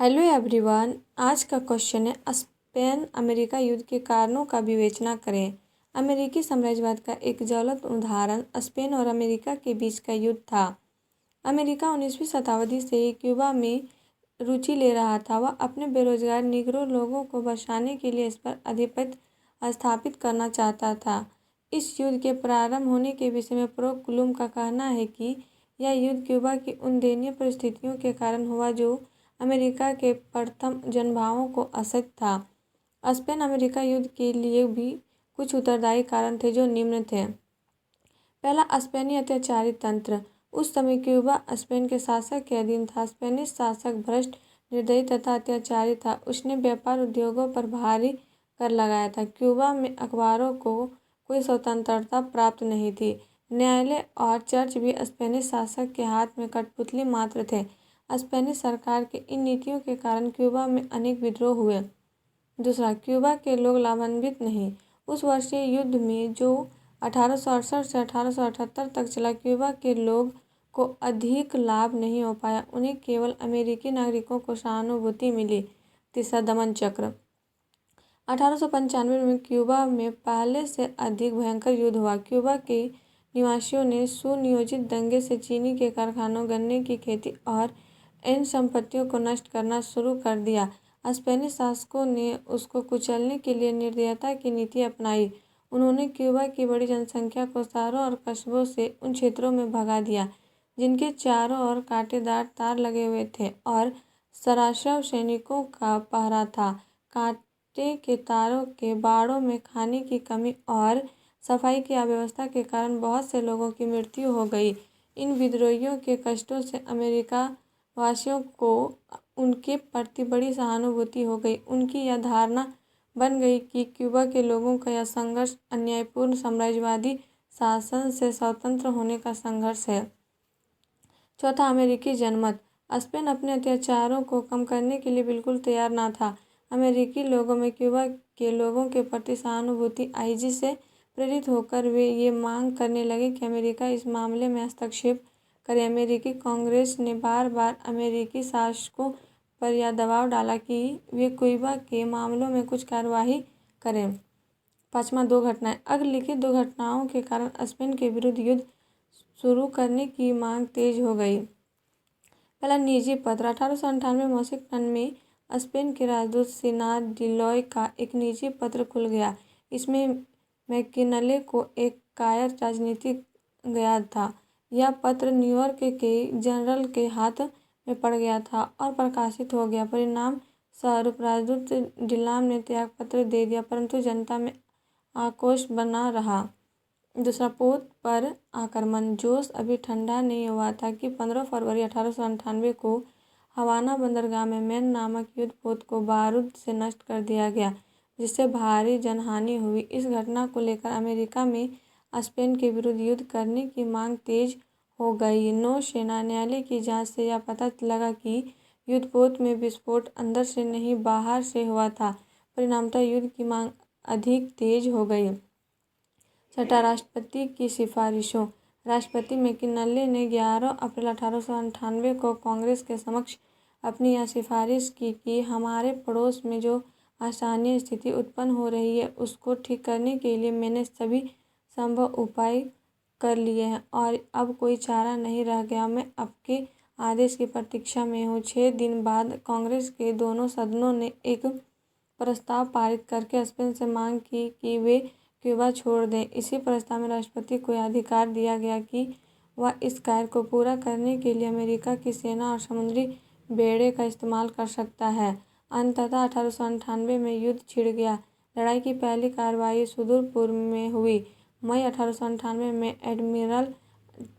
Hello everyone. आज का question है स्पेन अमेरिका युद्ध के कारणों का विवेचना करें। अमेरिकी साम्राज्यवाद का एक ज्वलंत उदाहरण स्पेन और अमेरिका के बीच का युद्ध था। अमेरिका 19वीं शताब्दी से ही क्यूबा में रुचि ले रहा था। वह अपने बेरोजगार निग्रो लोगों को बचाने के लिए इस पर आधिपत्य स्थापित करना चाहता था। इस युद्ध के प्रारंभ होने के विषय में प्रो कुलुम का कहना है कि यह युद्ध क्यूबा की उन दयनीय परिस्थितियों के कारण हुआ जो अमेरिका के प्रथम जनभावों को असह्य था। स्पेन अमेरिका युद्ध के लिए भी कुछ उत्तरदायी कारण थे जो निम्न थे। पहला, स्पेनी अत्याचारी तंत्र। उस समय क्यूबा स्पेन के शासक के अधीन था। स्पेनिश शासक भ्रष्ट, निर्दयी तथा अत्याचारी था। उसने व्यापार उद्योगों पर भारी कर लगाया था। क्यूबा में अखबारों को कोई स्वतंत्रता प्राप्त नहीं थी। न्यायालय और चर्च भी स्पेनिश शासक के हाथ में कठपुतली मात्र थे। स्पेनिश सरकार के इन नीतियों के कारण क्यूबा में अनेक विद्रोह हुए। दूसरा, क्यूबा के लोग लाभान्वित नहीं। उस वर्षीय युद्ध में जो 1868 से 1878 तक चला, क्यूबा के लोग को अधिक लाभ नहीं हो पाया। उन्हें केवल अमेरिकी नागरिकों को सहानुभूति मिली। तीसरा, दमन चक्र। 1895 में क्यूबा में पहले से अधिक भयंकर युद्ध हुआ। क्यूबा के निवासियों ने सुनियोजित दंगे से चीनी के कारखानों, गन्ने की खेती और इन संपत्तियों को नष्ट करना शुरू कर दिया। स्पेनिश शासकों ने उसको कुचलने के लिए निर्दयता की नीति अपनाई। उन्होंने क्यूबा की बड़ी जनसंख्या को शहरों और कस्बों से उन क्षेत्रों में भगा दिया जिनके चारों ओर कांटेदार तार लगे हुए थे और सरासर सैनिकों का पहरा था। कांटे के तारों के बाड़ों में खाने की कमी और सफाई की अव्यवस्था के कारण बहुत से लोगों की मृत्यु हो गई। इन विद्रोहियों के कष्टों से अमेरिका वासियों को उनके प्रति बड़ी सहानुभूति हो गई। उनकी यह धारणा बन गई कि क्यूबा के लोगों का यह संघर्ष अन्यायपूर्ण साम्राज्यवादी शासन से स्वतंत्र होने का संघर्ष है। चौथा, अमेरिकी जनमत। स्पेन अपने अत्याचारों को कम करने के लिए बिल्कुल तैयार न था। अमेरिकी लोगों में क्यूबा के लोगों के प्रति सहानुभूति आई, जिससे प्रेरित होकर वे ये मांग करने लगे कि अमेरिका इस मामले में हस्तक्षेप करे। अमेरिकी कांग्रेस ने बार बार अमेरिकी शासकों पर यह दबाव डाला कि वे क्यूबा के मामलों में कुछ कार्रवाई करें। पाँचवां, दो घटनाएं। अग्रलिखित दो घटनाओं के कारण स्पेन के विरुद्ध युद्ध शुरू करने की मांग तेज हो गई। पहला, निजी पत्र। 1898 मौसिक टन में स्पेन के राजदूत सिनाद डिलॉय का एक निजी पत्र खुल गया। इसमें मैकिनले को एक कायर राजनीतिक गया था। यह पत्र न्यूयॉर्क के जनरल के हाथ में पड़ गया था और प्रकाशित हो गया। परिणाम स्वरूप राजदूत डिलाम ने त्यागपत्र दे दिया, परंतु जनता में आक्रोश बना रहा। दूसरा, पोत पर आक्रमण। जोश अभी ठंडा नहीं हुआ था कि 15 फरवरी 1898 को हवाना बंदरगाह में मैन नामक युद्धपोत को बारूद से नष्ट कर दिया गया, जिससे भारी जनहानि हुई। इस घटना को लेकर अमेरिका में स्पेन के विरुद्ध युद्ध करने की मांग तेज हो गई। नौसेना न्यायालय की जांच से यह पता लगा कि युद्धपोत में विस्फोट अंदर से नहीं बाहर से हुआ था। परिणामतः युद्ध की मांग अधिक तेज हो गई। छठा, राष्ट्रपति की सिफारिशों। राष्ट्रपति मैकिनले ने 11 अप्रैल 1898 को कांग्रेस के समक्ष अपनी यह सिफारिश की कि हमारे पड़ोस में जो असामान्य स्थिति उत्पन्न हो रही है उसको ठीक करने के लिए मैंने सभी संभव उपाय कर लिए हैं और अब कोई चारा नहीं रह गया। मैं आपके आदेश की प्रतीक्षा में हूँ। 6 दिन बाद कांग्रेस के दोनों सदनों ने एक प्रस्ताव पारित करके स्पेन से मांग की कि वे क्यूबा छोड़ दें। इसी प्रस्ताव में राष्ट्रपति को यह अधिकार दिया गया कि वह इस कार्य को पूरा करने के लिए अमेरिका की सेना और समुद्री बेड़े का इस्तेमाल कर सकता है। अंततः 1898 में युद्ध छिड़ गया। लड़ाई की पहली कार्रवाई सुदूर पूर्व में हुई। मई 1898 में एडमिरल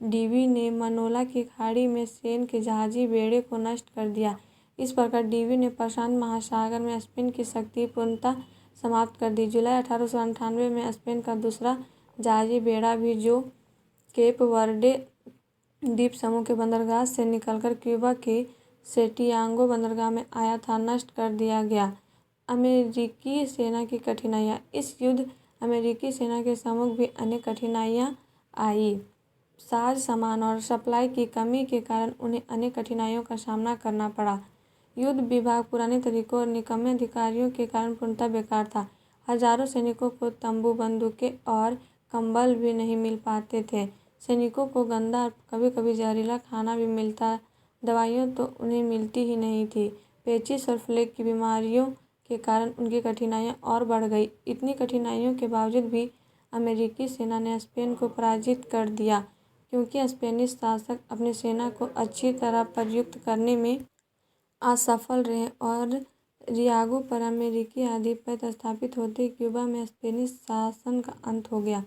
डीवी ने मनोला की खाड़ी में स्पेन के जहाजी बेड़े को नष्ट कर दिया। इस प्रकार डीवी ने प्रशांत महासागर में स्पेन की शक्ति पूर्णतः समाप्त कर दी। जुलाई 1898 में स्पेन का दूसरा जहाजी बेड़ा भी, जो केप वर्डे द्वीप समूह के बंदरगाह से निकलकर क्यूबा के सेंटियागो बंदरगाह में आया था, नष्ट कर दिया गया। अमेरिकी सेना की कठिनाइयाँ। इस युद्ध अमेरिकी सेना के सम्मुख भी अनेक कठिनाइयाँ आई। साज सामान और सप्लाई की कमी के कारण उन्हें अनेक कठिनाइयों का सामना करना पड़ा। युद्ध विभाग पुराने तरीकों और निकम्मे अधिकारियों के कारण पूर्णतः बेकार था। हजारों सैनिकों को तंबू, बंदूकें और कंबल भी नहीं मिल पाते थे। सैनिकों को गंदा और कभी-कभी जहरीला खाना भी मिलता, दवाइयाँ तो उन्हें मिलती ही नहीं थी। पेचिश और प्लेग की बीमारियों के कारण उनकी कठिनाइयाँ और बढ़ गई। इतनी कठिनाइयों के बावजूद भी अमेरिकी सेना ने स्पेन को पराजित कर दिया, क्योंकि स्पेनिश शासक अपनी सेना को अच्छी तरह प्रयुक्त करने में असफल रहे और रियागो पर अमेरिकी आधिपत्य स्थापित होते ही क्यूबा में स्पेनिश शासन का अंत हो गया।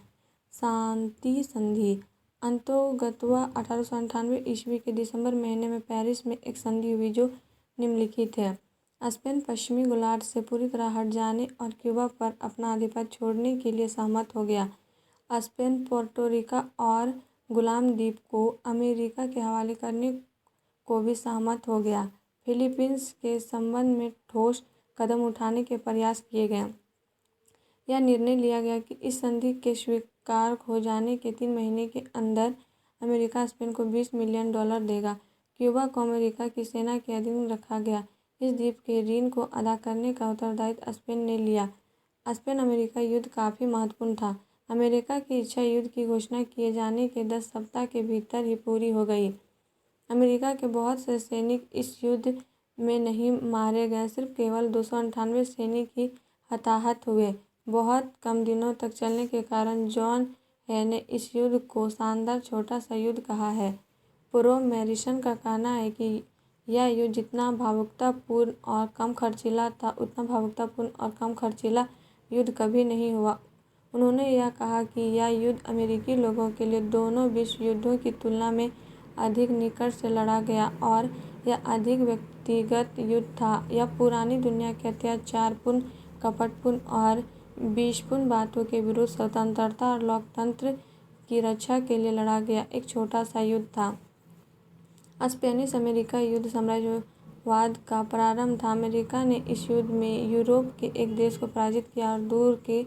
शांति संधि। अंततोगत्वा 1898 ईस्वी के दिसंबर महीने में पेरिस में एक संधि हुई जो निम्नलिखित है। स्पेन पश्चिमी गोलार्ध से पूरी तरह हट जाने और क्यूबा पर अपना आधिपत्य छोड़ने के लिए सहमत हो गया। स्पेन पोर्टोरिको और गुलाम द्वीप को अमेरिका के हवाले करने को भी सहमत हो गया। फिलीपींस के संबंध में ठोस कदम उठाने के प्रयास किए गए। यह निर्णय लिया गया कि इस संधि के स्वीकार हो जाने के 3 महीने के अंदर अमेरिका स्पेन को $20 मिलियन देगा। क्यूबा को अमेरिका की सेना के अधीन रखा गया। इस द्वीप के ऋण को अदा करने का उत्तरदायित्व स्पेन ने लिया। स्पेन अमेरिका युद्ध काफ़ी महत्वपूर्ण था। अमेरिका की इच्छा युद्ध की घोषणा किए जाने के 10 सप्ताह के भीतर ही पूरी हो गई। अमेरिका के बहुत से सैनिक इस युद्ध में नहीं मारे गए, सिर्फ केवल 298 सैनिक ही हताहत हुए। बहुत कम दिनों तक चलने के कारण जॉन हे ने इस युद्ध को शानदार छोटा सा युद्ध कहा है। प्रो मैरिसन का कहना है कि यह युद्ध जितना भावुकतापूर्ण और कम खर्चीला था, उतना भावुकतापूर्ण और कम खर्चीला युद्ध कभी नहीं हुआ। उन्होंने यह कहा कि यह युद्ध अमेरिकी लोगों के लिए दोनों विश्व युद्धों की तुलना में अधिक निकट से लड़ा गया और यह अधिक व्यक्तिगत युद्ध था। यह पुरानी दुनिया के अत्याचारपूर्ण, कपटपूर्ण और विषपूर्ण बातों के विरुद्ध स्वतंत्रता और लोकतंत्र की रक्षा के लिए लड़ा गया एक छोटा सा युद्ध था। स्पेनिश अमेरिका युद्ध साम्राज्यवाद का प्रारंभ था। अमेरिका ने इस युद्ध में यूरोप के एक देश को पराजित किया और दूर के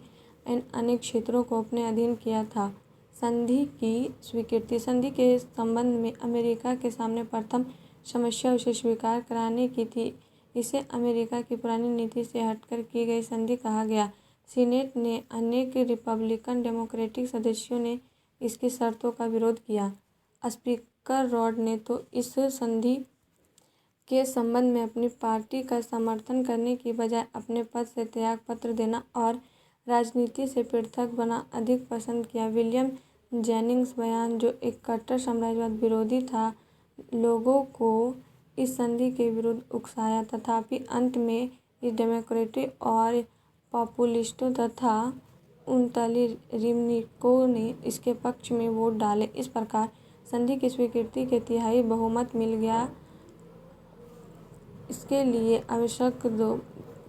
अनेक क्षेत्रों को अपने अधीन किया था। संधि की स्वीकृति। संधि के संबंध में अमेरिका के सामने प्रथम समस्या उसे स्वीकार कराने की थी। इसे अमेरिका की पुरानी नीति से हटकर की गई संधि कहा गया। सीनेट ने अनेक रिपब्लिकन डेमोक्रेटिक सदस्यों ने इसकी शर्तों का विरोध किया। स्पीकर रॉड ने तो इस संधि के संबंध में अपनी पार्टी का समर्थन करने की बजाय अपने पद से त्यागपत्र देना और राजनीति से पृथक बना अधिक पसंद किया। विलियम जेनिंग्स बयान, जो एक कट्टर साम्राज्यवाद विरोधी था, लोगों को इस संधि के विरुद्ध उकसाया। तथापि अंत में इस डेमोक्रेटों और पॉपुलिस्टों तथा उल्ट्रालिबरलों ने इसके पक्ष में वोट डाले। इस प्रकार संधि की स्वीकृति के तिहाई बहुमत मिल गया। इसके लिए आवश्यक दो।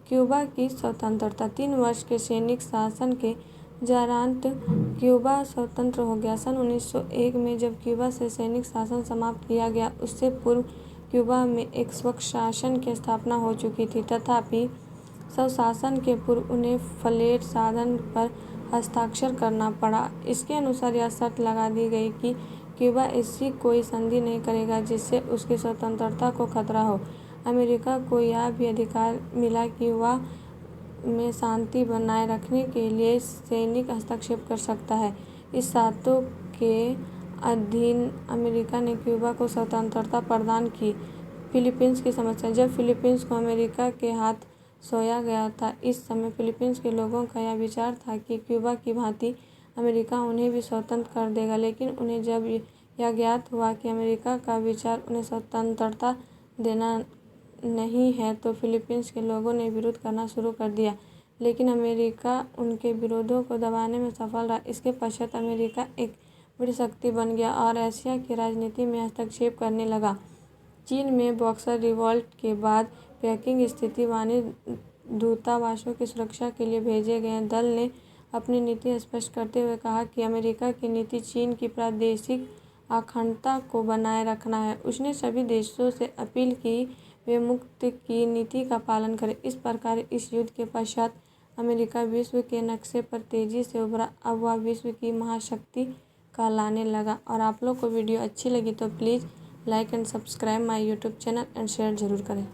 क्यूबा की स्वतंत्रता। 3 वर्ष के सैनिक शासन के जरांत क्यूबा स्वतंत्र हो गया। सन 1901 में जब क्यूबा से सैनिक शासन समाप्त किया गया, उससे पूर्व क्यूबा में एक स्वशासन की स्थापना हो चुकी थी। तथापि स्वशासन के पूर्व उन्हें फ्लैट साधन पर हस्ताक्षर करना पड़ा। इसके अनुसार यह शर्त लगा दी गई कि क्यूबा ऐसी कोई संधि नहीं करेगा जिससे उसकी स्वतंत्रता को खतरा हो। अमेरिका को यह भी अधिकार मिला कि वह में शांति बनाए रखने के लिए सैनिक हस्तक्षेप कर सकता है। इस शर्तों के अधीन अमेरिका ने क्यूबा को स्वतंत्रता प्रदान की। फिलीपींस की समस्या। जब फिलीपींस को अमेरिका के हाथ सौंपा गया था, इस समय फिलीपींस के लोगों का यह विचार था कि क्यूबा की भांति अमेरिका उन्हें भी स्वतंत्र कर देगा। लेकिन उन्हें जब यह ज्ञात हुआ कि अमेरिका का विचार उन्हें स्वतंत्रता देना नहीं है, तो फिलीपींस के लोगों ने विरोध करना शुरू कर दिया। लेकिन अमेरिका उनके विरोधों को दबाने में सफल रहा। इसके पश्चात अमेरिका एक बड़ी शक्ति बन गया और एशिया की राजनीति में हस्तक्षेप करने लगा। चीन में बॉक्सर रिवॉल्ट के बाद पेकिंग स्थित वाणिज्य दूतावासों की सुरक्षा के लिए भेजे गए दल ने अपनी नीति स्पष्ट करते हुए कहा कि अमेरिका की नीति चीन की प्रादेशिक अखंडता को बनाए रखना है। उसने सभी देशों से अपील की वे मुक्त की नीति का पालन करें। इस प्रकार इस युद्ध के पश्चात अमेरिका विश्व के नक्शे पर तेजी से उभरा। अब वह विश्व की महाशक्ति कहलाने लगा। और आप लोग को वीडियो अच्छी लगी तो please like and subscribe my YouTube channel and share ज़रूर करें।